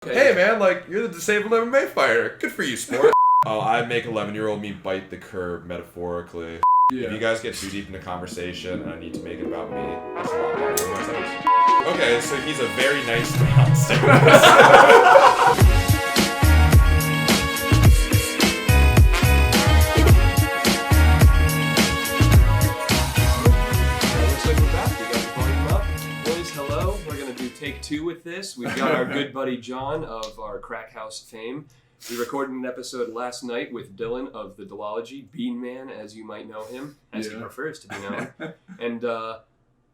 Hey man, like, you're the disabled MMA fighter. Good for you, sport. Oh, I make 11-year-old me bite the curb, metaphorically. Yeah. If you guys get too deep into conversation and I need to make it about me, it's a lot better than myself. Okay, so he's a very nice monster. Take two with this. We've got our good buddy John of our Crack House fame. We recorded an episode last night with Dylan of the Dillology, Bean Man, as you might know him, as he prefers to be known. And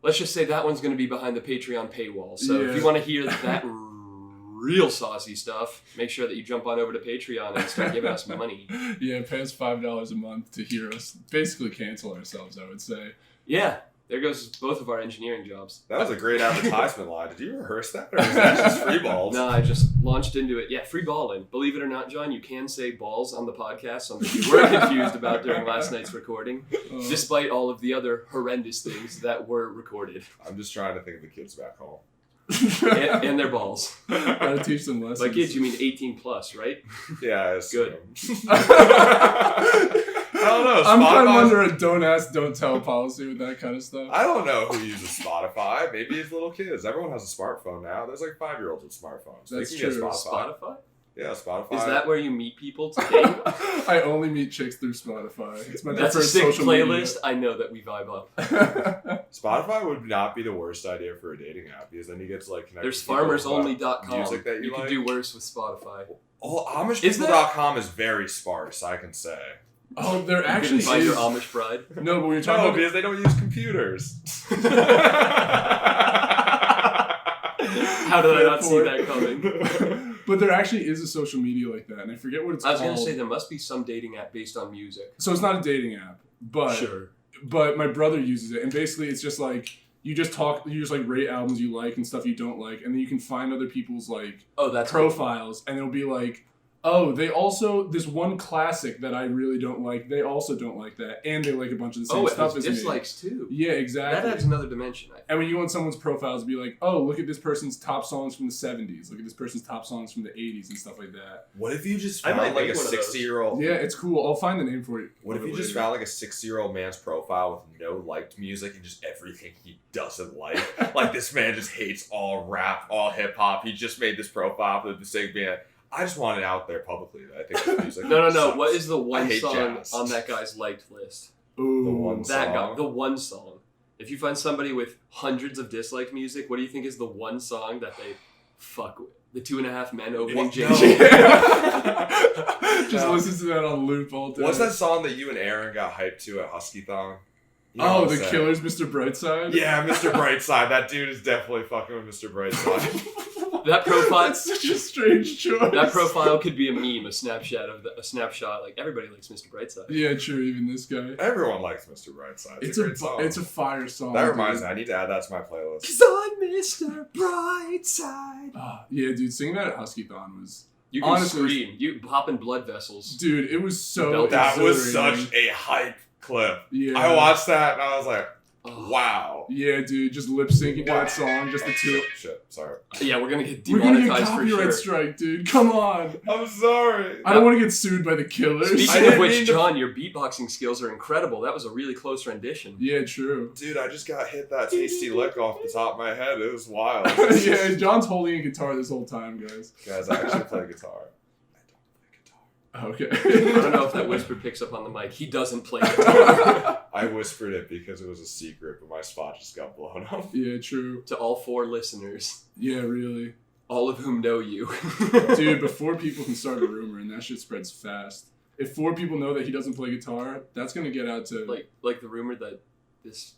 let's just say that one's going to be behind the Patreon paywall. So if you want to hear that real saucy stuff, make sure that you jump on over to Patreon and start giving us money. Yeah, pay us $5 a month to hear us basically cancel ourselves, I would say. Yeah. There goes both of our engineering jobs. That was a great advertisement line. Did you rehearse that? Or was that just free balls? No, I just launched into it. Yeah, free balling. Believe it or not, John, you can say balls on the podcast, something we were confused about during last night's recording, despite all of the other horrendous things that were recorded. I'm just trying to think of the kids back home. and their balls. Gotta teach them lessons. By kids, you mean 18 plus, right? Yeah, it's good. I don't know. I'm kind of under a don't ask, don't tell policy with that kind of stuff. I don't know who uses Spotify. Maybe it's little kids. Everyone has a smartphone now. There's like 5-year-olds with smartphones. That's they can true. Get Spotify? Yeah, Spotify. Is that where you meet people today? I only meet chicks through Spotify. It's my That's a sick playlist. I know that we vibe up. Spotify would not be the worst idea for a dating app because then you get to like connect. There's farmersonly.com. Music that you like. Can do worse with Spotify. Oh, AmishPeople.com is very sparse, I can say. Oh, they're actually find your Amish bride. No, but we're talking about because they don't use computers. How did I not see that coming? But there actually is a social media like that, and I forget what it's called. I was going to say there must be some dating app based on music. So it's not a dating app, but but my brother uses it, and basically it's just like you just like rate albums you like and stuff you don't like, and then you can find other people's like profiles, and it'll be like, oh, they also, this one classic that I really don't like, they also don't like that. And they like a bunch of the same stuff as me. Dislikes too. Yeah, exactly. That adds another dimension, I think. And when you go on someone's profiles, be like, oh, look at this person's top songs from the 70s. Look at this person's top songs from the 80s and stuff like that. What if you just found like a 60-year-old... Yeah, it's cool. I'll find the name for it. What if you just found like a 60-year-old man's profile with no liked music and just everything he doesn't like? Like, this man just hates all rap, all hip-hop. He just made this profile for the sake of being... I just want it out there publicly. I think this music No. sucks. What is the one song on that guy's liked list? Ooh, the one song. That guy. The one song. If you find somebody with hundreds of disliked music, what do you think is the one song that they fuck with? The 2.5 Men opening JJ. Just listen to that on loop all day. What's that song that you and Aaron got hyped to at Husky-thon? The Killers, Mr. Brightside? Yeah, Mr. Brightside. That dude is definitely fucking with Mr. Brightside. That profile. That's such a strange choice. That profile could be a meme, a snapshot. Like, everybody likes Mr. Brightside. Yeah, true. Even this guy. Everyone likes Mr. Brightside. It's a great song. It's a fire song. That reminds me. I need to add that to my playlist. 'Cause I'm Mr. Brightside. Yeah, dude. Singing that at Husky-thon was. You can scream. You popping blood vessels. Dude, it was so. That was such a hype clip. Yeah. I watched that and I was like, wow. Yeah, dude, just lip syncing to that song, just the two. Shit, sorry. Yeah, we're gonna get demonetized for sure. Copyright strike, dude. Come on. I'm sorry. I don't want to get sued by the Killers. Speaking of which, John, your beatboxing skills are incredible. That was a really close rendition. Yeah, true. Dude, I just got hit that tasty lick off the top of my head. It was wild. Yeah, John's holding a guitar this whole time, guys. Guys, I actually play guitar. Okay. I don't know if that whisper picks up on the mic. He doesn't play guitar. I whispered it because it was a secret, but my spot just got blown up. Yeah, true. To all 4 listeners. Yeah, really. All of whom know you. Dude, before people can start a rumor, and that shit spreads fast. If 4 people know that he doesn't play guitar, that's gonna get out to... Like the rumor that this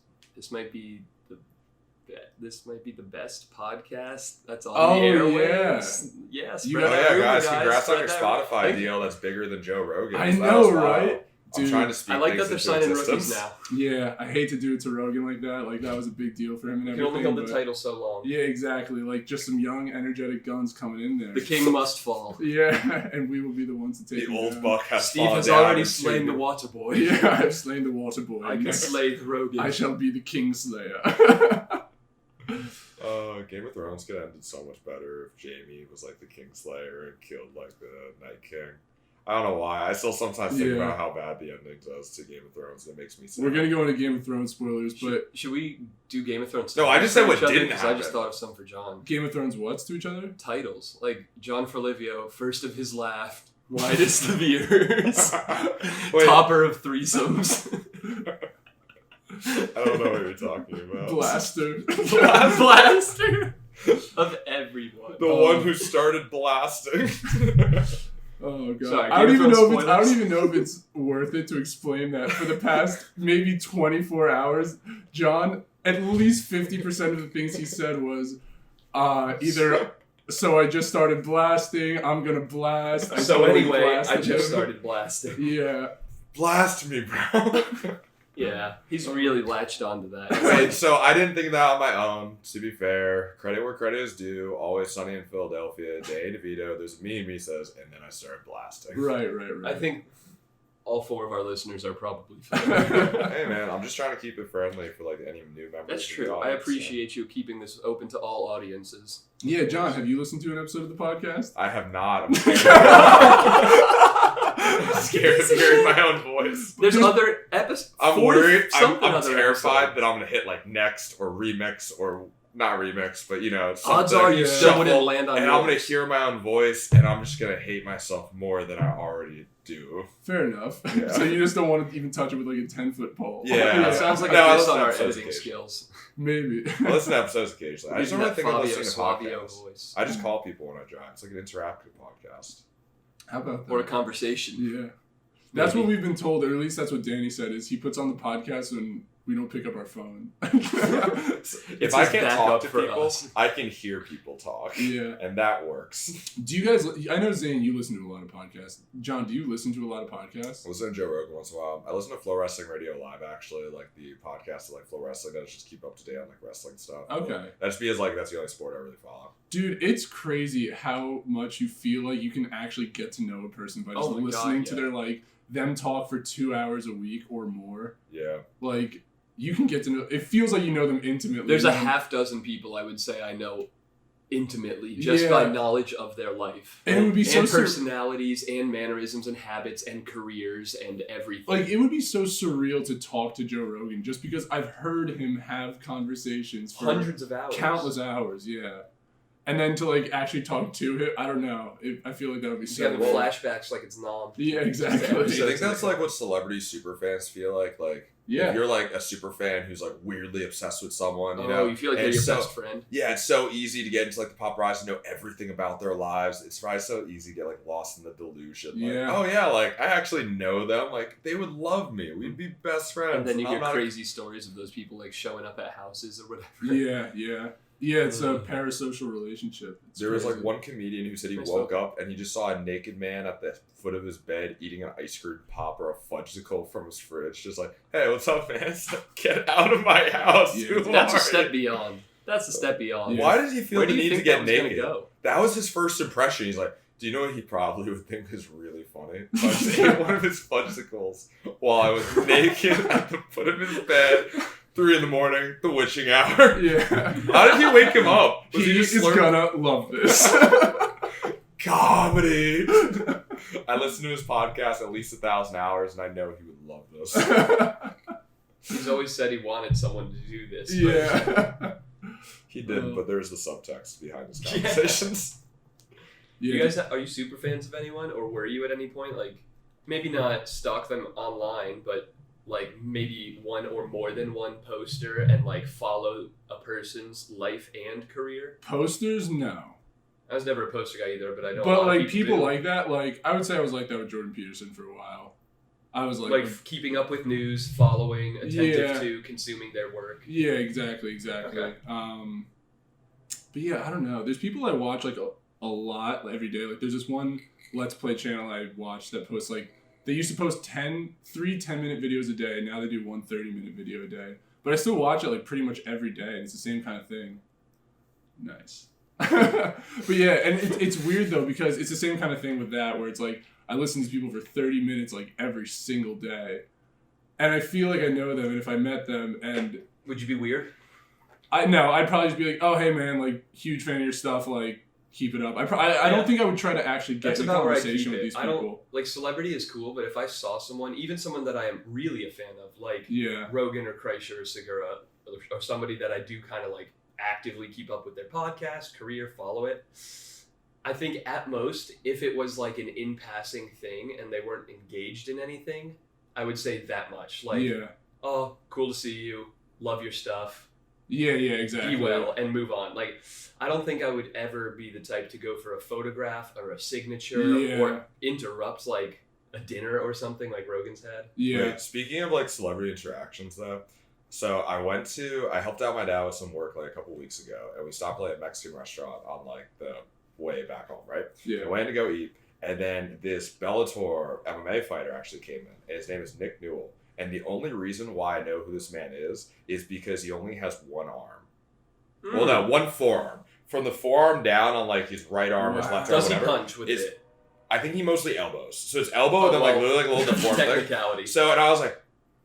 might be the best podcast that's on the airwaves. Yeah. Guys, congrats on your Spotify deal that's bigger than Joe Rogan's. I know, right? Dude, I'm trying to speak. I like that they're signing rookies now. Yeah, I hate to do it to Rogan like that. Like, that was a big deal for him and everything. You can only hold the title so long. Yeah, exactly. Like, just some young, energetic guns coming in there. The king must fall. Yeah, and we will be the ones to take the old buck has Steve has already slain the water boy. Yeah, I've slain the water boy. I can slay the Rogan. I shall be the king slayer. Oh Game of Thrones could have ended so much better if Jaime was like the Kingslayer and killed like the Night King. I don't know why. I still sometimes think about how bad the ending does to Game of Thrones. It makes me sad. We're gonna go into Game of Thrones spoilers, but should we do Game of Thrones? No, I just said what didn't happen. I just thought of some for John. Game of Thrones what's to each other? Titles like John Forlivio, first of his laugh, widest of ears, topper of threesomes. I don't know what you're talking about. Blaster. Blaster of everyone. The one who started blasting. Oh god! Sorry, I don't even know if it's worth it to explain that. For the past maybe 24 hours, John, at least 50% of the things he said was either. So I just started blasting. I'm gonna blast. I just started blasting. Yeah. Blast me, bro. Yeah, he's really latched onto that. Wait, so I didn't think of that on my own. To be fair, credit where credit is due. Always Sunny in Philadelphia. Danny DeVito. There's me and me says, and then I started blasting. Right. I think all 4 of our listeners are probably. Hey man, I'm just trying to keep it friendly for like any new members. That's true. I appreciate you keeping this open to all audiences. Yeah, John, have you listened to an episode of the podcast? I have not. I'm scared of hearing my own voice. There's other episodes. I'm worried. I'm terrified that I'm gonna hit like next or remix or not remix, but you know, odds are you still wouldn't land on. And I'm gonna hear my own voice, and I'm just gonna hate myself more than I already do. Fair enough. Yeah. So you just don't want to even touch it with like a 10-foot pole. Yeah, it sounds like I a listen on to our episodes editing skills. Maybe. I listen to episodes occasionally. I just don't really think I'm listening to podcasts. Voice. I just call people when I drive. It's like an interactive podcast. How about that? Or a conversation. Yeah. That's what we've been told, or at least that's what Danny said, is he puts on the podcast when we don't pick up our phone. If I can't talk to people, I can hear people talk. Yeah. And that works. Do you guys, I know Zane, you listen to a lot of podcasts. John, do you listen to a lot of podcasts? I listen to Joe Rogan once in a while. I listen to Flow Wrestling Radio Live, actually, like the podcast of like Flow Wrestling. That just keep up to date on like wrestling stuff. Okay. That's because like that's the only sport I really follow. Dude, it's crazy how much you feel like you can actually get to know a person by just listening to their like them talk for 2 hours a week or more. Yeah. Like, you can get to know... It feels like you know them intimately. There's a half dozen people I would say I know intimately just by knowledge of their life. And it would be so... personalities and mannerisms and habits and careers and everything. Like, it would be so surreal to talk to Joe Rogan just because I've heard him have conversations for... hundreds of hours. Countless hours, yeah. And then to, like, actually talk to him, I don't know. I feel like that would be so... You have flashbacks like it's Nom. Yeah, exactly. Do you think that's, like, what celebrity superfans feel like? Like, if you're, like, a superfan who's, like, weirdly obsessed with someone, you know? You feel like they're your best friend? Yeah, it's so easy to get into, like, the paparazzi, know everything about their lives. It's probably so easy to get, like, lost in the delusion. Like, oh, yeah, like, I actually know them. Like, they would love me. We'd be best friends. And then you get crazy stories of those people, like, showing up at houses or whatever. Yeah. Yeah, it's a parasocial relationship. There was like one comedian who said he woke up and he just saw a naked man at the foot of his bed eating an ice cream pop or a fudgesicle from his fridge. Just like, hey, what's up, man? It's like, get out of my house. Yeah, that's a step beyond. That's a step beyond. Yeah. Why did he feel the need to get naked? Go? That was his first impression. He's like, do you know what he probably would think is really funny? I just ate one of his fudgesicles while I was naked at the foot of his bed. 3 a.m, the witching hour. Yeah. How did you wake him up? Was he just gonna love this. Comedy. I listened to his podcast at least 1,000 hours, and I know he would love this. He's always said he wanted someone to do this. Yeah. He didn't, but there's the subtext behind his conversations. Yeah. You guys, are you super fans of anyone, or were you at any point? Like, maybe not stalk them online, but like maybe one or more than one poster and like follow a person's life and career? Posters, no. I was never a poster guy either, but I know. But like people like that, like I would say I was like that with Jordan Peterson for a while. I was like keeping up with news, following, attentive to, consuming their work. Yeah, exactly. Okay. But yeah, I don't know. There's people I watch like a lot every day. Like there's this one Let's Play channel I watch that posts like. They used to post 3 10-minute videos a day. Now they do 1 30-minute video a day. But I still watch it like pretty much every day. And it's the same kind of thing. Nice. But yeah, and it's weird though because it's the same kind of thing with that where it's like I listen to people for 30 minutes like every single day. And I feel like I know them and if I met them and... Would you be weird? I'd probably just be like, oh, hey, man, like, huge fan of your stuff, like, keep it up. I don't think I would try to actually get in a conversation with these people. Like, celebrity is cool, but if I saw someone, even someone that I am really a fan of, like Rogan or Kreischer or Segura, or somebody that I do kind of, like, actively keep up with their podcast, career, follow it, I think at most, if it was, like, an in-passing thing and they weren't engaged in anything, I would say that much. Like, oh, cool to see you, love your stuff. Yeah, exactly. Be well and move on. Like, I don't think I would ever be the type to go for a photograph or a signature or interrupt like a dinner or something like Rogan's had. Yeah. Wait, speaking of like celebrity interactions though, so I helped out my dad with some work like a couple weeks ago, and we stopped at a Mexican restaurant on like the way back home, right? Yeah. I went to go eat, and then this Bellator MMA fighter actually came in, and his name is Nick Newell. And the only reason why I know who this man is because he only has one arm. Well, no, one forearm. From the forearm down on like his right arm or his left arm. Does he punch with it? I think he mostly elbows. So it's elbow and then like literally like a little deformed technicality. So and I was like,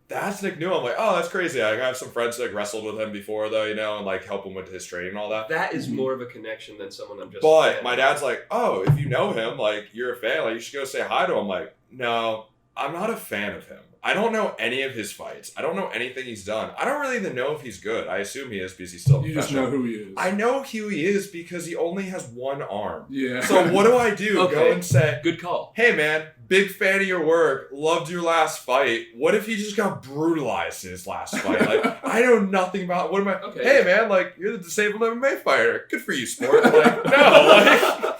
that's Nick Newell. I'm like, oh, that's crazy. I have some friends that like wrestled with him before though, you know, and like help him with his training and all that. That is more of a connection than someone I'm just. But my dad's like, oh, if you know him, like you're a fan, like you should go say hi to him. I'm like, no, I'm not a fan of him. I don't know any of his fights. I don't know anything he's done. I don't really even know if he's good. I assume he is because he's still You just know who he is. I know who he is because he only has one arm. Yeah. So what do I do? Okay. Go and say, good call. Hey man, big fan of your work. Loved your last fight. What if he just got brutalized in his last fight? Like, I know nothing about what am I? Okay. Hey man, like you're the disabled MMA fighter. Good for you, sport. Like, no, like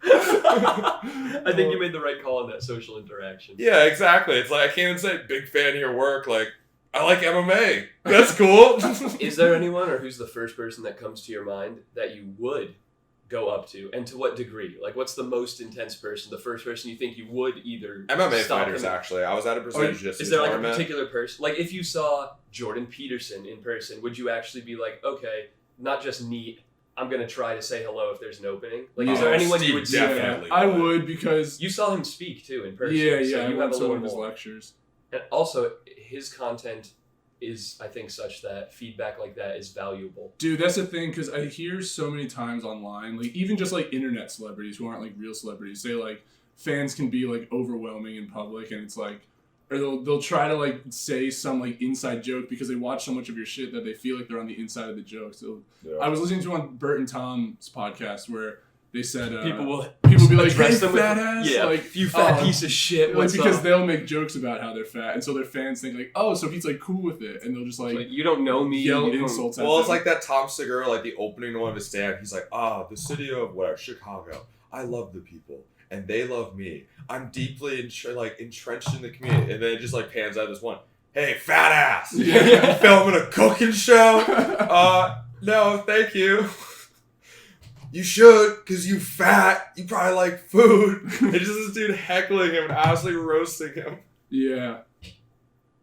I think you made the right call on that social interaction. Yeah, exactly. It's like I can't even say big fan of your work. Like I like MMA. That's cool. Is there anyone, or who's the first person that comes to your mind that you would go up to, and to what degree? Like, what's the most intense person? The first person you think you would either MMA stop fighters. him? Actually, I was at a Brazilian Jiu-Jitsu Is there like tournament. a particular person? Like, if you saw Jordan Peterson in person, would you actually be like, okay, not just neat, I'm going to try to say hello if there's an opening? Like, is there anyone you would see? Definitely I would, because... You saw him speak, too, in person. Yeah, so you have a little of his more. lectures. And also, his content is, I think, such that feedback like that is valuable. Dude, that's the thing, because I hear so many times online, like, even just, like, internet celebrities who aren't, like, real celebrities, say, like, fans can be, like, overwhelming in public, and it's, like... Or they'll try to, like, say some, like, inside joke because they watch so much of your shit that they feel like they're on the inside of the joke. So I was listening to on Bert and Tom's podcast where they said... people will be like, hey, them fat ass! Yeah, like, you fat piece of shit. Like, because they'll make jokes about how they're fat, and so their fans think, like, oh, so he's, like, cool with it. And they'll just, like you don't know me. Yell insults at Well, it's them. like that Tom Segura, like, the opening to one of his stand. He's like, the city of, whatever, Chicago. I love the people. And they love me. I'm deeply entrenched in the community. And then it just like pans out this one. Hey, fat ass! You filming a cooking show? No, thank you. You should, because you fat. You probably like food. It's just this dude heckling him and absolutely roasting him. Yeah.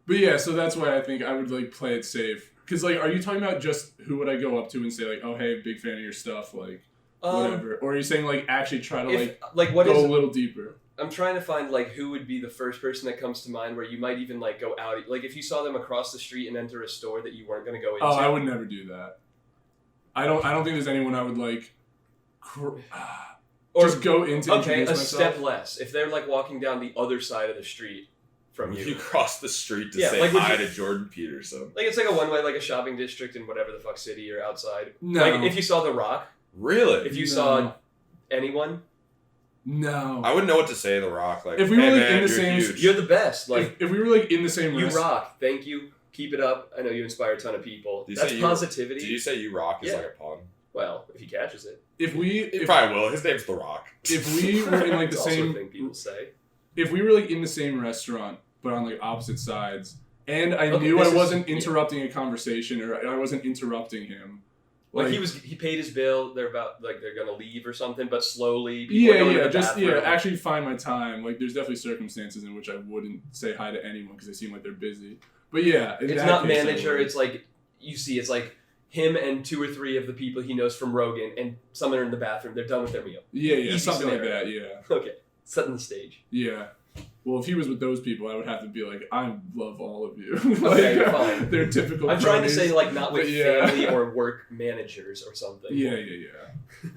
But yeah, so that's why I think I would like play it safe. Because like, are you talking about just who would I go up to and say like, oh hey, big fan of your stuff, like whatever? Or are you saying like actually try to what go is a little deeper? I'm trying to find like who would be the first person that comes to mind where you might even like go out, like if you saw them across the street and enter a store that you weren't going to go into. Oh, I would never do that. I don't think there's anyone I would like or just go into. Okay, a myself. step less. If they're like walking down the other side of the street from you cross the street to say like, hi to Jordan Peterson. Like it's like a one-way, like a shopping district in whatever the fuck city or outside. No. Like if you saw The Rock. Really? If you saw anyone. No. I wouldn't know what to say to The Rock. Like, if we were hey, like man, in the same, huge. You're the best. Like if we were like in the same, you rock. Thank you. Keep it up. I know you inspire a ton of people. That's positivity. Did you say you rock is like a pun? Well, if he catches it. He probably will. His name's The Rock. If we were in like the same, also a thing people say. If we were like in the same restaurant but on like opposite sides, and I knew I wasn't interrupting a conversation or I wasn't interrupting him. Like he paid his bill. They're gonna leave or something, but slowly. Actually find my time. Like there's definitely circumstances in which I wouldn't say hi to anyone because they seem like they're busy. But yeah, it's not manager. It's like you see. It's like him and 2 or 3 of the people he knows from Rogan, and some are in the bathroom. They're done with their meal. Yeah, Easy something scenario. like that. Yeah. Okay, setting the stage. Yeah. Well, if he was with those people, I would have to be like, I love all of you. Okay, fine. They're typical. I'm trying to say like not with yeah. family or work managers or something. Yeah.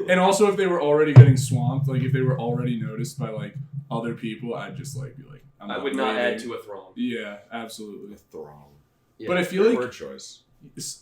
And also, if they were already getting swamped, like if they were already noticed by like other people, I'd just like be like, I would not add to a throng. Yeah, absolutely. A throng. Yeah. But I feel like word choice.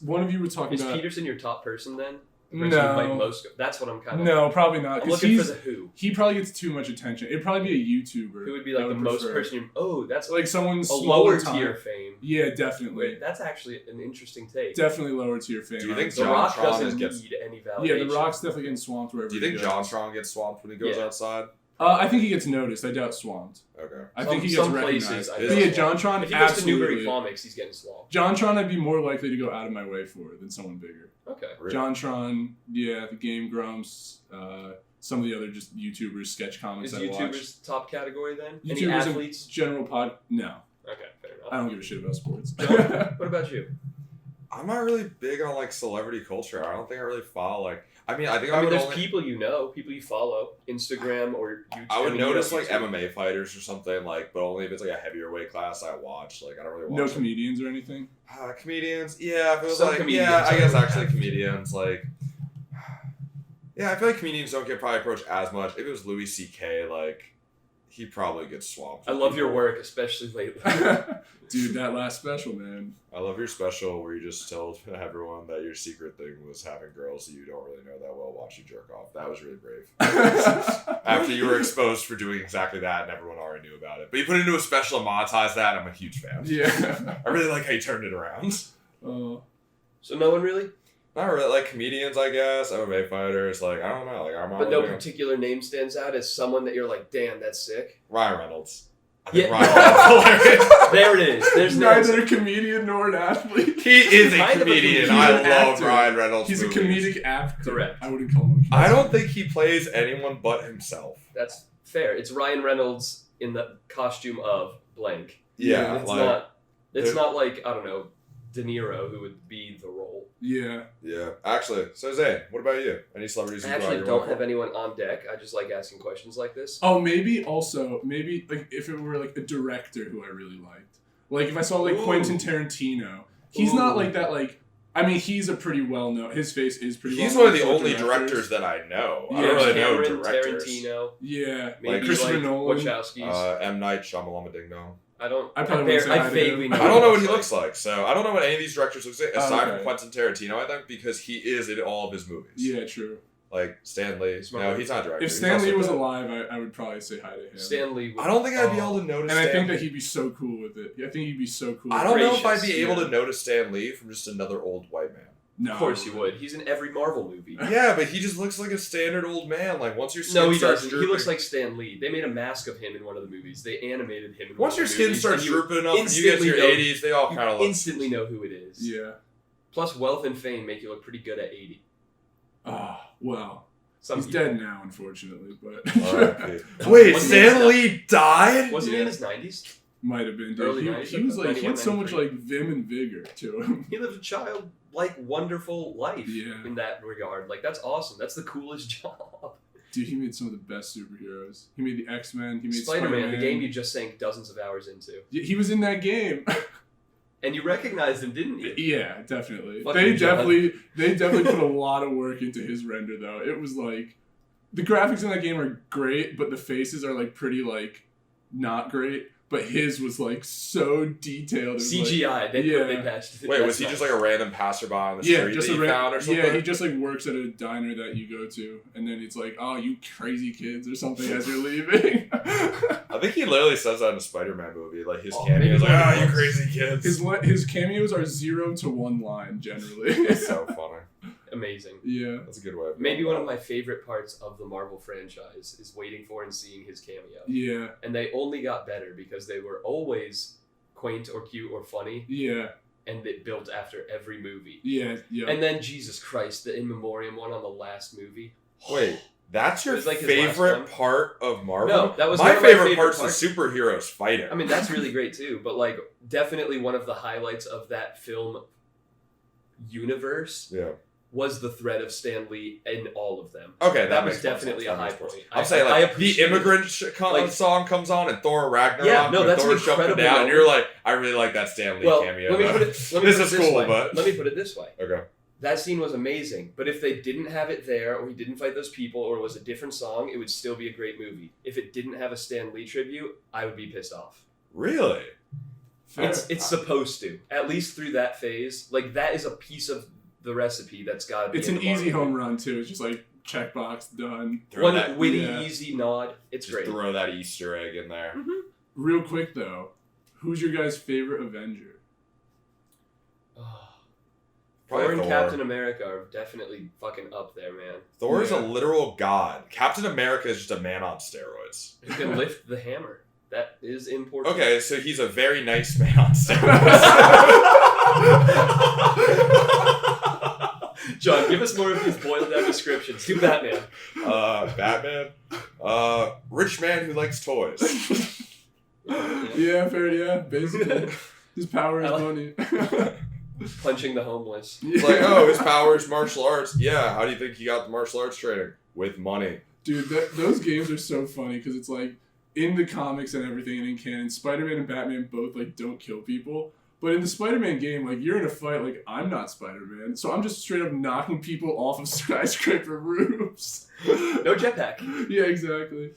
One of you were talking about. Is Peterson your top person then? No. That's what I'm kind of. No, probably not. I'm looking for the who. He probably gets too much attention. It'd probably be a YouTuber. Who would be like the most person? That's like someone's a lower tier fame. Yeah, definitely. Wait, that's actually an interesting take. Definitely lower tier fame. Do you think The Rock doesn't need any validation? Yeah, The Rock's definitely getting swamped wherever. Do you think Johnstron gets swamped when he goes outside? I think he gets noticed. I doubt swamped. Okay. I think he gets recognized. Places, yeah, JonTron. If he goes to Newbury Comics, he's getting swamped. JonTron, I'd be more likely to go out of my way for than someone bigger. Okay. Really? JonTron, the Game Grumps, some of the other just YouTubers, sketch comics I watch. Is YouTubers top category then? YouTubers Any athletes? General pod? No. Okay, fair enough. I don't give a shit about sports. John, what about you? I'm not really big on like celebrity culture. I don't think I really follow like. I think there's people you know, people you follow, Instagram or YouTube. I would notice like MMA fighters or something like, but only if it's like a heavier weight class I watch. Like I don't really watch. No comedians or anything. Comedians, yeah. If it was Some like, comedians, yeah, I guess actually comedians like. Yeah, I feel like comedians don't get probably approached as much. If it was Louis C.K., like he probably gets swamped. I love your work, especially lately. Dude, that last special, man. I love your special where you just told everyone that your secret thing was having girls that you don't really know that well watch you jerk off. That was really brave. After you were exposed for doing exactly that and everyone already knew about it. But you put it into a special and monetized that, and I'm a huge fan. Yeah. I really like how you turned it around. So no one really? Not really. Like comedians, I guess. MMA fighters. Like, I don't know. Like, but no particular name stands out as someone that you're like, damn, that's sick. Ryan Reynolds. Ryan Reynolds. There it is. There's neither a comedian nor an athlete. He is a comedian. I love Ryan Reynolds. He's movies. A comedic actor. Correct. I wouldn't call him. I don't think he plays anyone but himself. That's fair. It's Ryan Reynolds in the costume of blank. Yeah. It's not like, I don't know, De Niro who would be the role. Yeah. Yeah. Actually, so Zane, what about you? Any celebrities? I actually don't have anyone on deck. I just like asking questions like this. Oh, maybe like if it were like a director who I really liked. Like if I saw like Quentin Tarantino. He's not like that like I mean, he's a pretty well known. His face is pretty. He's one of the only directors that I know. Yeah, I don't really know directors. Tarantino. Yeah, maybe like Christopher Nolan. Wachowskis. M. Night Shyamalan Ding Dong. I vaguely know. I don't know what he looks like, so I don't know what any of these directors look like aside from Quentin Tarantino. I think because he is in all of his movies. Yeah, true. Like Stan Lee. No, he's not a director. If Stan Lee was alive, I would probably say hi to him. Stan Lee. I don't think I'd be able to notice. And I think that he'd be so cool with it. I think he'd be so cool. I don't know if I'd be able to notice Stan Lee from just another old white man. No, of course you would. He's in every Marvel movie. Yeah, but he just looks like a standard old man. Like once your skin he starts doesn't. drooping, He looks like Stan Lee. They made a mask of him in one of the movies. They animated him. Once your skin starts drooping enough, and you get to your 80s, they all kind of instantly know who it is. Yeah. Plus, wealth and fame make you look pretty good at 80. Well. He's dead now, unfortunately. But wait, Stan Lee died? Wasn't he in his 90s? Might have been. Early 90s. He was like he had so much like vim and vigor to him. He lived a childlike, wonderful life in that regard. Like that's awesome. That's the coolest job. Dude, he made some of the best superheroes. He made the X-Men. He made Spider-Man, the game you just sank dozens of hours into. Yeah, he was in that game. And you recognized him, didn't you? Yeah, definitely. They definitely put a lot of work into his render, though. It was like the graphics in that game are great, but the faces are like pretty like not great. But his was like so detailed. CGI. They patched it. Wait, was he just like a random passerby on the street that you found or something? Yeah, he just like works at a diner that you go to, and then it's like, "Oh, you crazy kids" or something as you're leaving. I think he literally says that in a Spider-Man movie. Like his cameos, like, "Oh, you crazy kids." His cameos are 0 to 1 line generally. It's so funny. Amazing. Yeah. That's a good way. Maybe one of my favorite parts of the Marvel franchise is waiting for and seeing his cameo. Yeah. And they only got better because they were always quaint or cute or funny. Yeah. And it built after every movie. Yeah, yeah. And then, Jesus Christ, the In Memoriam one on the last movie. Wait, that's your favorite part of Marvel? No, that was my favorite part's the superheroes fighting. I mean, that's really great too, but like, definitely one of the highlights of that film universe was the threat of Stan Lee in all of them. Okay, that was makes more definitely sense. a high point. I'm saying like the immigrant song comes on and Thor Ragnarok. Yeah, no, that's Thor's jumping down, and you're like, I really like that Stan Lee cameo. Let me put it this way. Okay. That scene was amazing, but if they didn't have it there, or he didn't fight those people, or it was a different song, it would still be a great movie. If it didn't have a Stan Lee tribute, I would be pissed off. Really? It's supposed to, at least through that phase. Like that is a piece of the recipe that's got to be. It's an easy home run too. It's just like checkbox done. One witty, easy nod. It's just great. Throw that Easter egg in there. Mm-hmm. Real quick though, who's your guys' favorite Avenger? Thor and Captain America are definitely fucking up there, man. Thor is a literal god. Captain America is just a man on steroids. Who can lift the hammer. That is important. Okay, so he's a very nice man on steroids. John, give us more of these boiled down descriptions. Do Batman. Batman? Rich man who likes toys. Yeah, fair, yeah, basically. His power is money. Punching the homeless. It's like, oh, his power is martial arts. Yeah, how do you think he got the martial arts training? With money. Dude, those games are so funny because it's like, in the comics and everything and in canon, Spider-Man and Batman both like don't kill people. But in the Spider-Man game, like you're in a fight, like I'm not Spider-Man, so I'm just straight up knocking people off of skyscraper roofs. No jetpack. Yeah, exactly.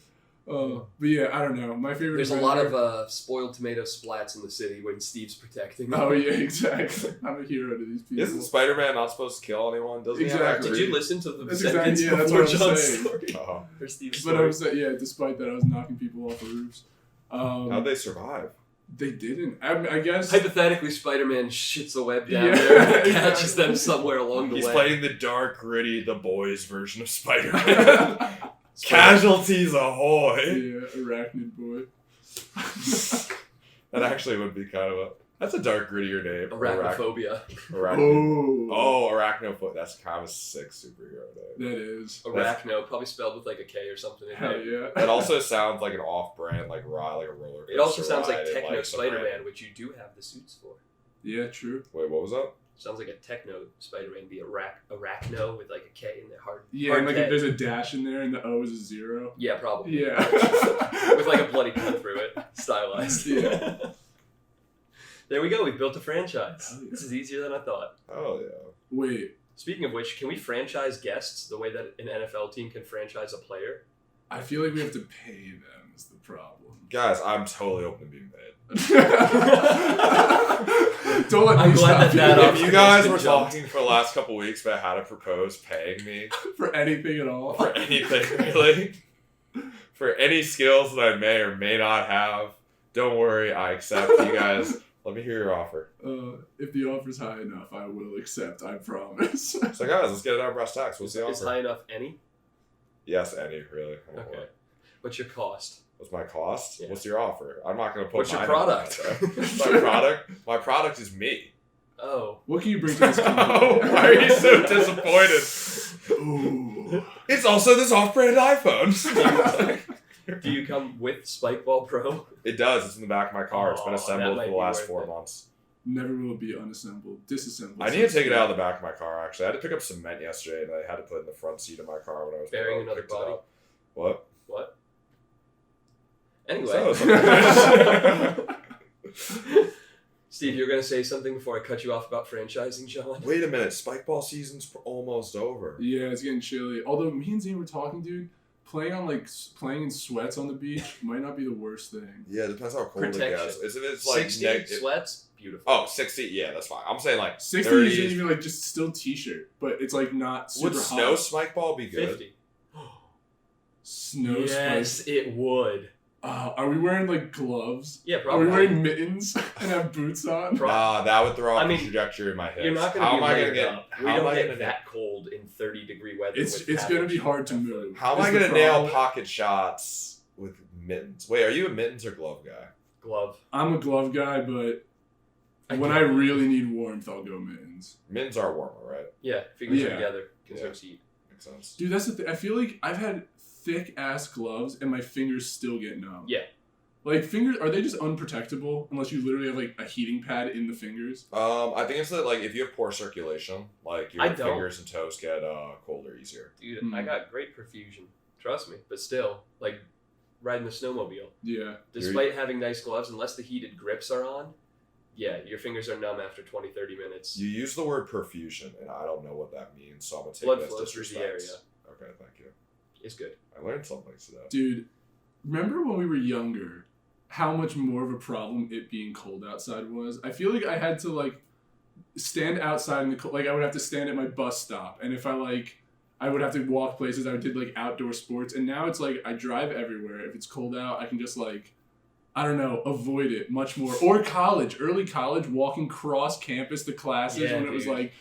But yeah, I don't know. My favorite. There's a lot of spoiled tomato splats in the city when Steve's protecting them. Oh yeah, exactly. I'm a hero to these people. Isn't Spider-Man not supposed to kill anyone? Doesn't exactly. Did you listen to the that's sentence before John's story? For Steve's story. But I was yeah. Despite that, I was knocking people off of roofs. How'd they survive? They didn't. I guess. Hypothetically, Spider-Man shits a web down there and catches them somewhere along the way. He's playing the dark, gritty, the boys version of Spider-Man. Casualties ahoy! Yeah, arachnid boy. That actually would be kind of a... That's a dark, grittier name. Arachnophobia. Arachnophobia. That's kind of a sick superhero name. That is. Arachno, probably spelled with like a K or something. Hell yeah. It also sounds like an off-brand, like a roller coaster. It also sounds like Techno like Spider-Man, which you do have the suits for. Yeah, true. Wait, what was that? Sounds like a Techno Spider-Man be Arachno with like a K in there. Hard. Yeah, hard and like K. if there's a dash in there and the O is a 0. Yeah, probably. Yeah. With like a bloody cut through it. Stylized. Yeah. There we go. We built a franchise. Oh, yeah. This is easier than I thought. Oh, yeah. Wait. Speaking of which, can we franchise guests the way that an NFL team can franchise a player? I feel like we have to pay them is the problem. Guys, I'm totally open to being paid. Don't let I'm me glad stop that you. If you guys were talking for the last couple weeks about how to propose paying me for anything at all. For anything, really. For any skills that I may or may not have, don't worry, I accept. You guys, let me hear your offer. If the offer's high enough, I will accept, I promise. So guys, let's get it out of brass tacks. What's the offer? Is high enough any? Yes, any, really. Okay. What's your cost? What's my cost? Yeah. What's your offer? I'm not going to put What's your mine product? My product? My product is me. Oh. What can you bring to this company? Oh, why are you so disappointed? Ooh. It's also this off-brand iPhone. Do you come with Spikeball Pro? It does. It's in the back of my car. It's been Oh, assembled that for the might be last worth 4 it. months. Never will be unassembled. Disassembled. I need to take it out of the back of my car, actually. I had to pick up cement yesterday, and I had to put it in the front seat of my car when I was Bearing another picked it body? up. What? What? Anyway. Steve, you're going to say something before I cut you off about franchising, John? Wait a minute. Spikeball season's almost over. Yeah, it's getting chilly. Although me and Zane were talking, dude, playing in sweats on the beach might not be the worst thing. Yeah, it depends how cold it gets. If it's like 60 sweats, beautiful. Oh, 60, yeah, that's fine. I'm saying like 60 30s. isn't even like just still t-shirt, but it's like not super Would hot. snow spikeball be good? 50. Snow Yes, it would. Are we wearing like gloves? Yeah, Are probably. we wearing mittens and have boots on? That would throw off I mean, the trajectory in my hips. You're not going How to am be I layered gonna up. get? We How am don't I get gonna that cold in 30-degree weather. It's with going to be average hard to foot. move. How am I gonna nail pocket shots with mittens? Wait, are you a mittens or glove guy? Glove. I'm a glove guy, but when I really need warmth, I'll go mittens. Mittens are warmer, right? Yeah, fingers Yeah. are together. Conserves heat. Makes sense. Dude, that's the thing. I feel like I've had thick ass gloves and my fingers still get numb. Yeah. Like, fingers, are they just unprotectable unless you literally have, like, a heating pad in the fingers? I think it's that, like, if you have poor circulation, like, your fingers and toes get colder easier. Dude, I got great perfusion. Trust me. But still, like, riding the snowmobile. Yeah. Despite having nice gloves, unless the heated grips are on, yeah, your fingers are numb after 20, 30 minutes. You use the word perfusion, and I don't know what that means, so I'm going to take blood it as flows through the area. Okay, thank you. It's good. I learned something today. Dude, remember when we were younger, how much more of a problem it being cold outside was? I feel like I had to, like, stand outside in the cold. Like, I would have to stand at my bus stop. And if I would have to walk places. I did, like, outdoor sports. And now it's, like, I drive everywhere. If it's cold out, I can just, like, I don't know, avoid it much more. Or college. Early college, walking cross campus to classes when it was, like,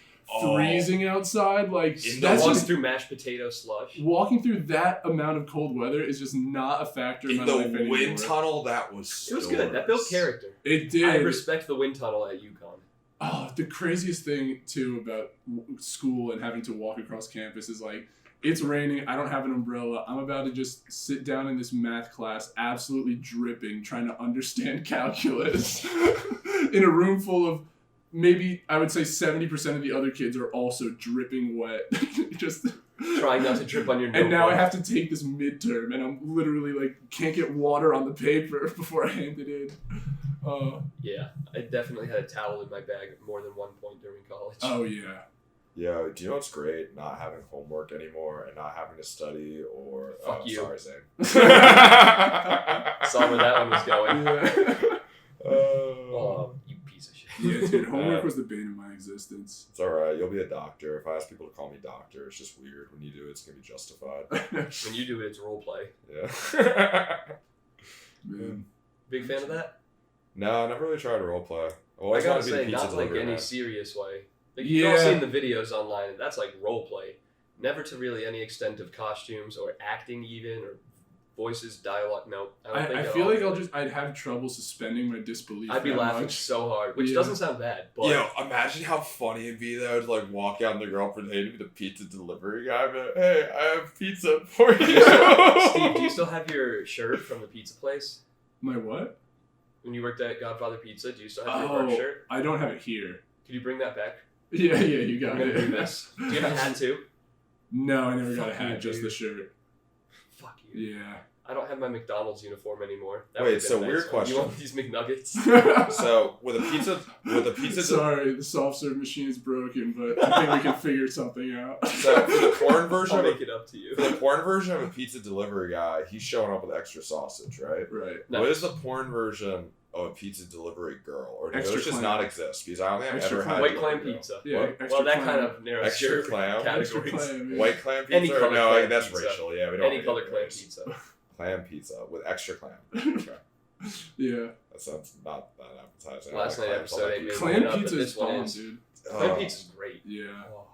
freezing outside. Like, that's walking through mashed potato slush. Walking through that amount of cold weather is just not a factor in my life anymore. In the wind tunnel, that was It was good. That built character. It did. I respect the wind tunnel at UConn. Oh, the craziest thing, too, about school and having to walk across campus is, like, it's raining, I don't have an umbrella, I'm about to just sit down in this math class absolutely dripping, trying to understand calculus in a room full of maybe, I would say 70% of the other kids are also dripping wet. Just trying not to drip on your notebook. And now I have to take this midterm, and I'm literally, like, can't get water on the paper before I hand it in. Yeah, I definitely had a towel in my bag at more than one point during college. Oh, yeah. Yeah, do you know what's great? Not having homework anymore and not having to study or... Fuck you. Sorry, Zane. Saw where that one was going. Yeah. You piece of shit. Yeah, dude, homework was the bane of my existence. It's alright, you'll be a doctor. If I ask people to call me doctor, it's just weird. When you do it, it's going to be justified. When you do it, it's roleplay. Yeah. Man. Big fan of that? No, I never really tried roleplay. I gotta say, not like any serious way. Like, you've all seen the videos online, and that's like role play. Never to really any extent of costumes or acting even, or voices, dialogue. No, I feel like I'd have trouble suspending my disbelief. I'd be laughing so hard, which doesn't sound bad. But yo, imagine how funny it'd be though to like walk out and the girl pretending to be the pizza delivery guy, but hey, I have pizza for you. Steve, do you still have your shirt from the pizza place? My what? When you worked at Godfather Pizza, do you still have your work shirt? I don't have it here. Could you bring that back? Yeah, you got it. Do this. Do you have a hat too? No, I never got a hat, just the shirt. Fuck you. Yeah. I don't have my McDonald's uniform anymore. Wait, so weird question. You want these McNuggets? So with a pizza. Sorry, the soft serve machine is broken, but I think we can figure something out. So for the porn version, I'll make it up to you. For the porn version of a pizza delivery guy, he's showing up with extra sausage, right? Right. Nice. What is the porn version of a pizza delivery girl, or do those just not exist? Because I don't think I've ever had white clam pizza. Yeah, well, that kind of narrows extra your clam. categories. Extra clam, yeah. White clam pizza. Any color no, clam that's pizza. racial. Yeah, we don't. Any color clam pizza. Clam pizza with extra clam. Okay. Yeah. That sounds not that appetizing. Last night episode ain't made clam up, pizza is bomb, is. dude. Clam pizza's great. Yeah. Oh.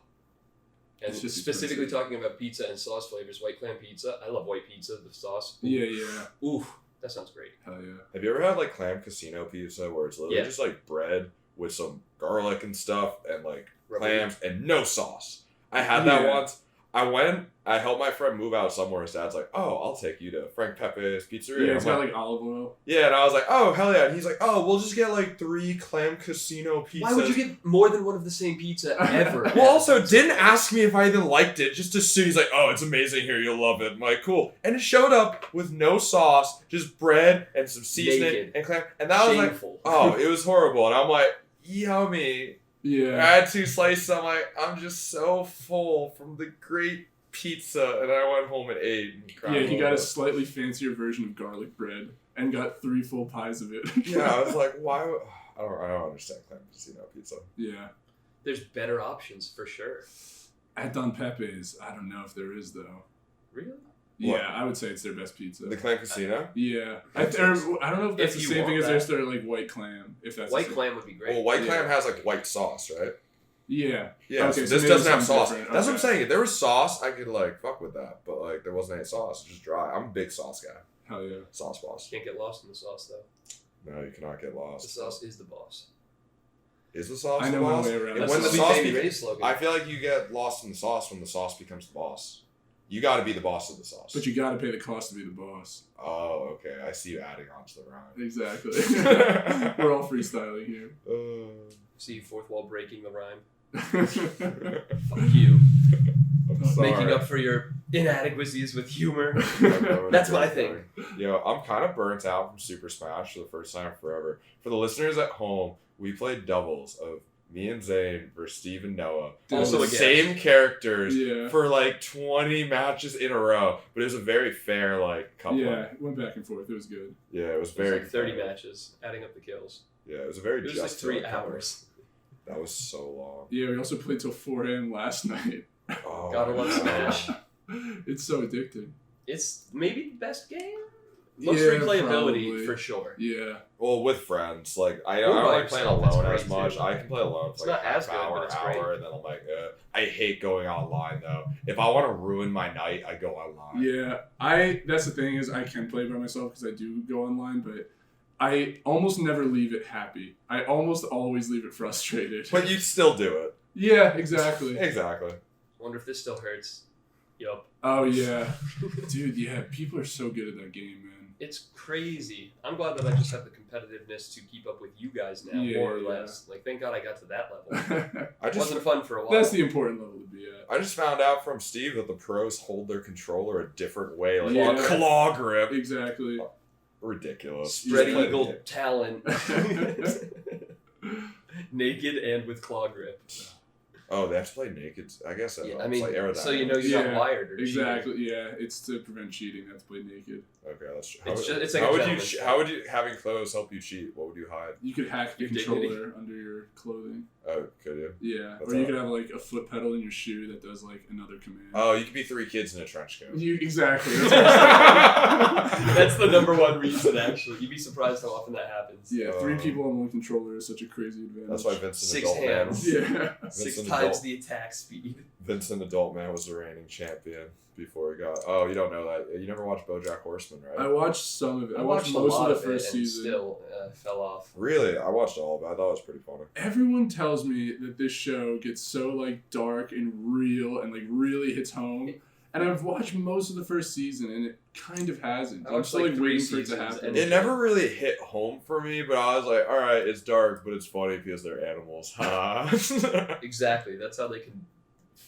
And specifically talking about pizza and sauce flavors, white clam pizza. I love white pizza, the sauce. Ooh. Yeah. Oof. That sounds great. Hell yeah. Have you ever had like clam casino pizza where it's literally just like bread with some garlic and stuff and like clams and no sauce? I had that once. I helped my friend move out somewhere. His dad's like, "Oh, I'll take you to Frank Pepe's Pizzeria." Yeah, it's got like olive oil. Yeah, and I was like, "Oh, hell yeah!" And he's like, "Oh, we'll just get like 3 clam casino pizzas." Why would you get more than one of the same pizza ever? Well, also didn't ask me if I even liked it. Just assumed he's like, "Oh, it's amazing here. You'll love it." I'm like, "Cool." And it showed up with no sauce, just bread and some seasoning and clam. And that was like, oh, it was horrible. And I'm like, yummy. Yeah. I had 2 slices. I'm like, I'm just so full from the great pizza, and I went home and ate. And he got a slightly fancier version of garlic bread and got 3 full pies of it. Yeah, I was like, why? I don't understand clam casino pizza. Yeah, there's better options for sure. At Don Pepe's, I don't know if there is though. Really? Yeah, What? I would say it's their best pizza. The clam casino? Yeah, I don't know if that's the same thing as their like white clam. If that's white clam would be great. Well, white clam has like white sauce, right? Yeah. Yeah, okay, so this doesn't have sauce. Different. That's what I'm saying. If there was sauce, I could like fuck with that. But like there wasn't any sauce. It's just dry. I'm a big sauce guy. Hell yeah. Sauce boss. Can't get lost in the sauce though. No, you cannot get lost. The sauce is the boss. Is the sauce I know the boss? my way around. When the sauce I feel like you get lost in the sauce when the sauce becomes the boss. You got to be the boss of the sauce. But you got to pay the cost to be the boss. Oh, okay. I see you adding on to the rhyme. Exactly. We're all freestyling here. See fourth wall breaking the rhyme. Fuck you. I'm sorry. Making up for your inadequacies with humor. That's my thing. Yo, I'm kind of burnt out from Super Smash for the first time forever. For the listeners at home, we played doubles of me and Zane versus Steve and Noah. Also the same characters for like 20 matches in a row. But it was a very fair couple. Yeah, it went back and forth. It was good. Yeah, it was very it was 30 matches, adding up the kills. Yeah, it was a very just. It was 3 hours. That was so long. Yeah, we also played till 4 a.m. last night. Oh, gotta love Smash. It's so addicting. It's maybe the best game. Most replayability probably. For sure. Yeah. Well, with friends, I don't like playing alone as much. Too. I can play alone for not as half good, hour, but it's great. and then I'm like, I hate going online though. If I want to ruin my night, I go online. Yeah, that's the thing is I can play by myself because I do go online, but I almost never leave it happy. I almost always leave it frustrated. But you still do it. Yeah, exactly. Exactly. Wonder if this still hurts. Yup. Oh yeah, dude. Yeah, people are so good at that game, man. It's crazy. I'm glad that I just have the competitiveness to keep up with you guys now, more or less. Thank God I got to that level. It wasn't fun for a while. That's the important level to be at. I just found out from Steve that the pros hold their controller a different way, claw grip. Exactly. Ridiculous. Spread eagle talent. Naked and with claw grip. Oh, they have to play naked. I guess that. Yeah, aerodynamics. so you got wired. Or exactly. cheating. Yeah, it's to prevent cheating. They have to play naked. Okay, that's true. How would you having clothes help you cheat? What would you hide? You could hack the controller under your clothing. Oh, could you? Yeah, or you could have a foot pedal in your shoe that does another command. Oh, you could be 3 kids in a trench coat. Exactly. That's the number one reason. Actually, you'd be surprised how often that happens. Yeah, 3 people on 1 controller is such a crazy advantage. That's why Vincent 6 hands. Yeah. 6 times the attack speed. Vincent Adult Man was the reigning champion before he got. Oh, you don't know that. You never watched BoJack Horseman, right? I watched some of it. I watched most of the first season. Still fell off. Really, I watched all of it. I thought it was pretty funny. Everyone tells me that this show gets so dark and real and really hits home. And I've watched most of the first season, and it kind of hasn't. I'm still waiting for it to happen. It never really hit home for me, but I was like, all right, it's dark, but it's funny because they're animals. Exactly. That's how they can.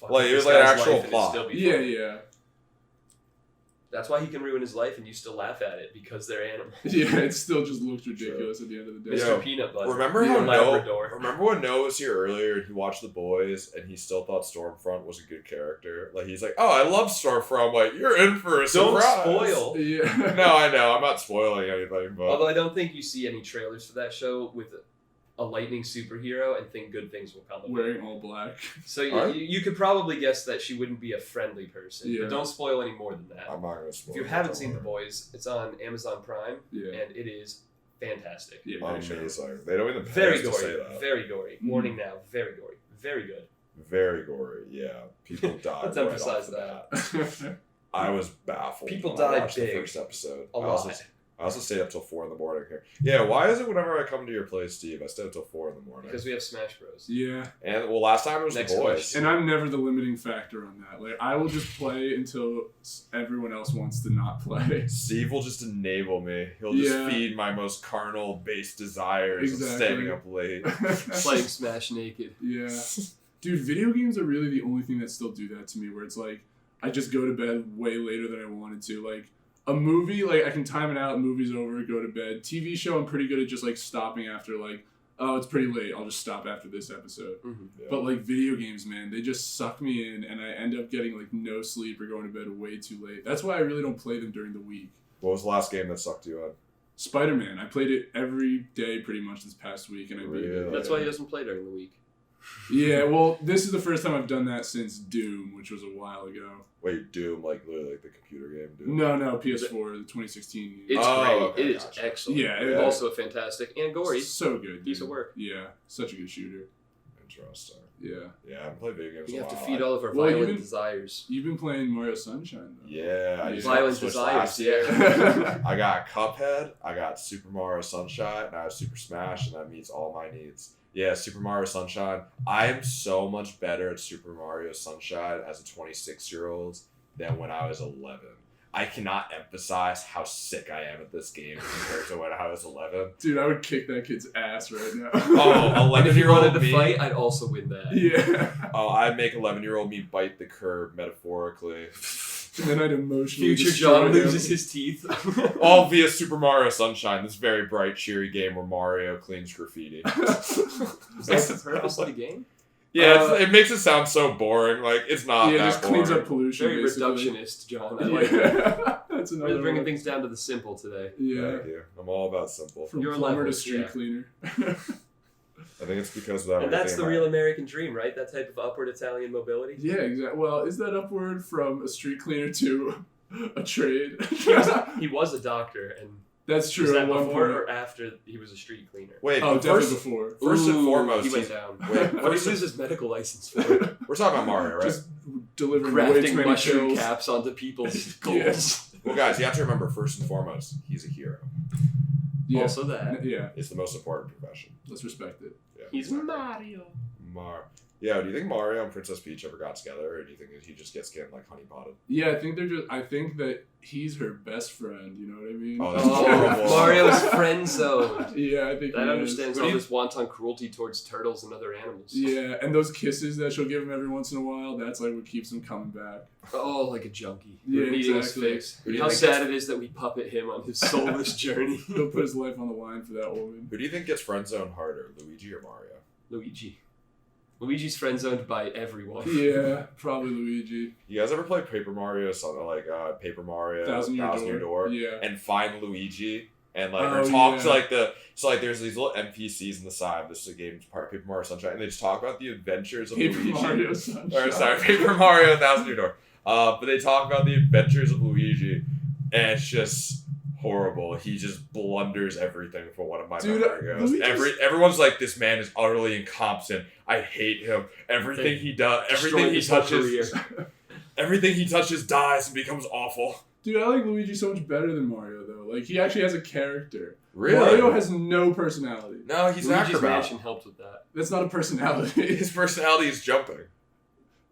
It was an actual plot. Yeah. That's why he can ruin his life and you still laugh at it because they're animals. Yeah, it still just looks ridiculous at the end of the day. Mr. Peanut Butter. Remember when Noah was here earlier and he watched The Boys and he still thought Stormfront was a good character? He's like, oh, I love Stormfront. I'm like, you're in for a surprise. Don't spoil. Yeah. No, I know. I'm not spoiling anything. But although I don't think you see any trailers for that show with a lightning superhero and think good things will come of it. Wearing all black. So you could probably guess that she wouldn't be a friendly person. Yeah. But don't spoil any more than that. I'm not going to spoil. If you haven't seen The Boys, it's on Amazon Prime, yeah. and it is fantastic. Yeah, amazing. They don't even very gory. To say that. Very gory. Warning now. Very gory. Very good. Very gory. Yeah. People died. Let's emphasize that. I was baffled. People died big. The first episode. A lot. I also stayed up till 4 in the morning here. Yeah, why is it whenever I come to your place, Steve, I stay up till 4 in the morning? Because we have Smash Bros. Yeah. And last time it was Next The Boys. question. And I'm never the limiting factor on that. I will just play until everyone else wants to not play. Steve will just enable me. He'll just feed my most carnal-based desires of staying up late. Playing Smash naked. Yeah. Dude, video games are really the only thing that still do that to me, where it's I just go to bed way later than I wanted to. A movie, I can time it out, movie's over, go to bed. TV show, I'm pretty good at just stopping after oh, it's pretty late, I'll just stop after this episode. Mm-hmm. Yeah. But video games, man, they just suck me in, and I end up getting no sleep or going to bed way too late. That's why I really don't play them during the week. What was the last game that sucked you in? Spider-Man. I played it every day pretty much this past week, and I beat it. That's why he doesn't play during the week. Yeah, well, this is the first time I've done that since Doom, which was a while ago. Wait, Doom, literally the computer game Doom? No, PS4, the 2016 game. It's great. Okay, it is excellent. Yeah, it's also fantastic and gory. So good. Piece of work. Yeah, such a good shooter. Interesting. Yeah. Yeah, I haven't played video games We in a have to while. feed all of our violent desires. You've been playing Mario Sunshine, though. Yeah, I just Violent got Switch desires, last year. yeah. I got Cuphead, I got Super Mario Sunshine, and I have Super Smash, and that meets all my needs. Yeah, Super Mario Sunshine. I am so much better at Super Mario Sunshine as a 26-year-old than when I was 11. I cannot emphasize how sick I am at this game compared to when I was 11. Dude, I would kick that kid's ass right now. Oh, 11-year-old if you wanted to me. fight, I'd also win that. Yeah. Oh, I'd make 11-year-old me bite the curb, metaphorically. And then I'd emotionally Future destroy John him. loses his teeth. All via Super Mario Sunshine, this very bright, cheery game where Mario cleans graffiti. Is that the purpose of the game? Yeah, it makes it sound so boring. Like, it's not Yeah, it that just cleans boring. up pollution. Very basically. reductionist, John. I like that. That's another Really bringing one. things down to the simple today. Yeah. Thank you. I'm all about simple. From Your plumber to levels, street yeah. cleaner. I think it's because of that. And that's the real American dream, right? That type of upward Italian mobility. Yeah, exactly. Well, is that upward from a street cleaner to a trade? He was a doctor, and That's true. was that at one before point. or after he was a street cleaner? Wait, Oh, definitely first, before. first and Ooh, foremost, he went he's- down. Wait, What did first he and- lose his medical license for? we're talking about Mario, right? Just delivering way too Crafting many mushroom pills. caps onto people's Yeah. goals. Well, guys, you have to remember, first and foremost, he's a hero. Yeah. Also that. Yeah, It's the most important profession. let's respect it. Yeah, He's exactly. Mario. Yeah, do you think Mario and Princess Peach ever got together, or do you think that he just gets getting like honey potted? Yeah, I think that he's her best friend. You know what I mean? Oh, that's horrible. Mario's friend zone. Yeah, I think That he understands is. all this wanton cruelty towards turtles and other animals. Yeah, and those kisses that she'll give him every once in a while, that's like what keeps him coming back. Oh, like a junkie. Yeah, Needing exactly. his fix. Who do you How think sad it is that we puppet him on his soulless journey. He'll put his life on the line for that woman. Who do you think gets friend zoned harder, Luigi or Mario? Luigi. Luigi's friend zoned by everyone. Yeah, probably Luigi. You guys ever play Paper Mario, something like Paper Mario, Thousand Year Door? Yeah. and find Luigi and like Oh, or talk yeah. to like there's these little NPCs in the side. This is a game part of Paper Mario Sunshine, and they just talk about the adventures of Paper Luigi. Mario Sunshine. Or sorry, Paper Mario Thousand Year Door. But they talk about the adventures of Luigi, and it's just horrible. He just blunders everything for one of my Dude, memory goes. Luigi's- Everyone's like, this man is utterly incompetent. I hate him. Everything he does, everything he Destroyed his touches, whole everything he touches dies and becomes awful. Dude, I like Luigi so much better than Mario, though. Like, he actually has a character. Really? Mario has no personality. No, he's an Luigi's acrobat. Mansion helped with that. That's not a personality. His personality is jumping.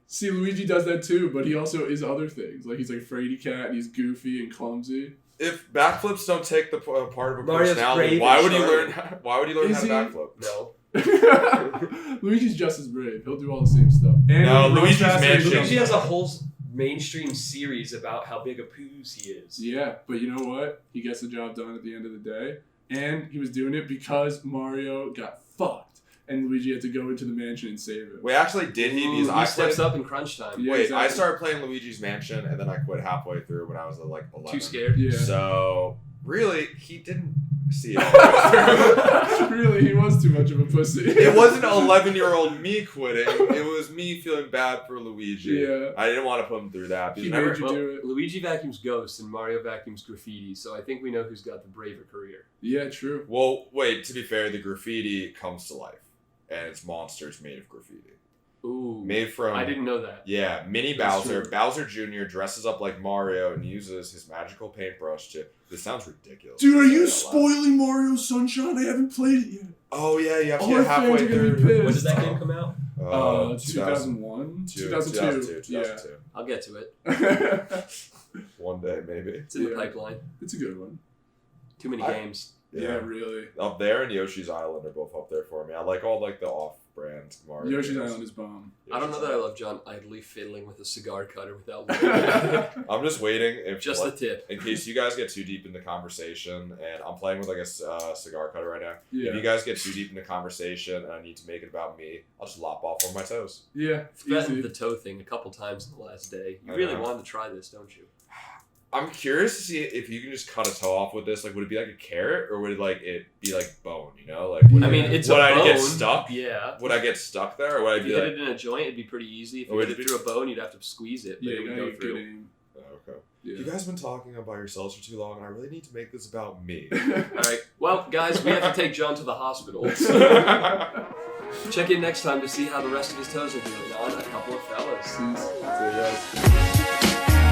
See, Luigi does that too, but he also is other things. Like, he's like fraidy cat, and he's goofy and clumsy. If backflips don't take the part of a Mario's personality, brave why and would he learn? charming. Why would he learn Is how to he? backflip? No. Luigi's just as brave. He'll do all the same stuff. And No, he runs Luigi's faster than Mansion- Luigi jumps. has a whole mainstream series about how big a poos he is. Yeah, but you know what? He gets the job done at the end of the day. And he was doing it because Mario got fucked. And Luigi had to go into the mansion and save him. Wait, actually, did he? Because He I steps played. up in crunch time. Yeah, Wait, exactly. I started playing Luigi's Mansion, and then I quit halfway through when I was like 11. Too scared. Yeah. So really, he didn't see it. Really, he was too much of a pussy. It wasn't 11-year-old me quitting. It was me feeling bad for Luigi. Yeah. I didn't want to put him through that. He Because made never- you Well, do it. Luigi vacuums ghosts and Mario vacuums graffiti, so I think we know who's got the braver career. Yeah, true. Well, wait. To be fair, the graffiti comes to life, and it's monsters made of graffiti. Ooh. Made from. I didn't know that. Yeah, Mini That's Bowser. true. Bowser Jr. dresses up like Mario and uses his magical paintbrush to. This sounds ridiculous. Dude, are to say you out loud. spoiling Mario Sunshine? I haven't played it yet. Oh yeah, you have to All get our halfway fans are gonna be through. pissed. When did that game come out? 2001? 2002. 2002. I'll get to it. Yeah. One day, maybe. It's in the Yeah. pipeline. It's a good one. Too many I- games. Yeah, really. Up there and Yoshi's Island are both up there for me. I like all like the off-brand Mario. Yoshi's games. Island is bomb. I don't know Yoshi's that I Island. love John idly fiddling with a cigar cutter without looking at it. I'm just waiting if Just like, the tip. in case you guys get too deep into conversation, and I'm playing with like a cigar cutter right now. Yeah. If you guys get too deep into conversation and I need to make it about me, I'll just lop off one of my toes. Yeah, Threatened easy. the toe thing a couple times in the last day. You I really know. wanted to try this, don't you? I'm curious to see if you can just cut a toe off with this. Like, would it be like a carrot or would it like it be like bone? You know, like would I I, mean, it's would a I bone. get stuck? Yeah. Would I get stuck there, or would I If be you like? hit it in a joint, it'd be pretty easy. If Oh, you hit it'd it through a bone, you'd have to squeeze it, but Yeah, it you would gotta go get good through. aim. Oh, okay. Yeah. You guys have been talking about yourselves for too long, and I really need to make this about me. Alright, well, guys, we have to take John to the hospital. Check in next time to see how the rest of his toes are doing on A Couple of Fellas. Peace. So, yeah.